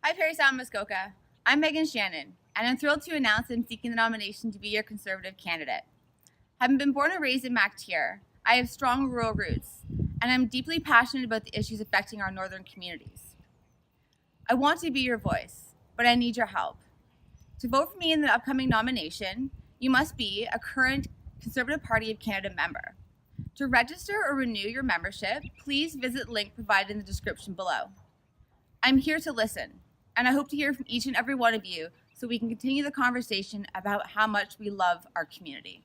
Hi, Parry, Sound-Muskoka. I'm Meghan Shannon, and I'm thrilled to announce I'm seeking the nomination to be your Conservative candidate. Having been born and raised in MacTier, I have strong rural roots, and I'm deeply passionate about the issues affecting our northern communities. I want to be your voice, but I need your help. To vote for me in the upcoming nomination, you must be a current Conservative Party of Canada member. To register or renew your membership, please visit the link provided in the description below. I'm here to listen, and I hope to hear from each and every one of you so we can continue the conversation about how much we love our community.